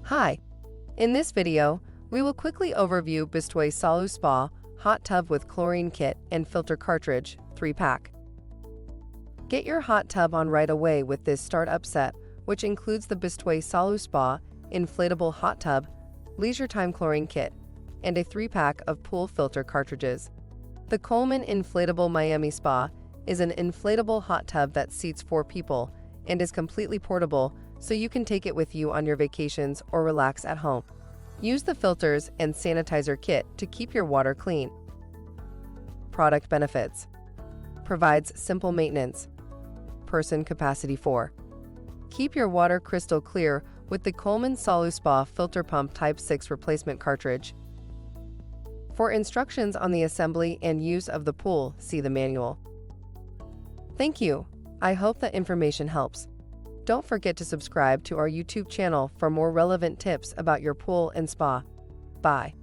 Hi, in this video, we will quickly overview Bestway SaluSpa Hot Tub with Chlorine Kit and Filter Cartridge 3-pack. Get your hot tub on right away with this startup set, which includes the Bestway SaluSpa Inflatable Hot Tub, Leisure Time Chlorine Kit, and a 3-pack of Pool Filter Cartridges. The Coleman Inflatable Miami Spa is an inflatable hot tub that seats 4 people and is completely portable, so you can take it with you on your vacations or relax at home. Use the filters and sanitizer kit to keep your water clean. Product benefits: provides simple maintenance. Person capacity 4. Keep your water crystal clear with the Coleman SaluSpa Filter Pump Type 6 Replacement Cartridge. For instructions on the assembly and use of the pool, see the manual. Thank you. I hope that information helps. Don't forget to subscribe to our YouTube channel for more relevant tips about your pool and spa. Bye.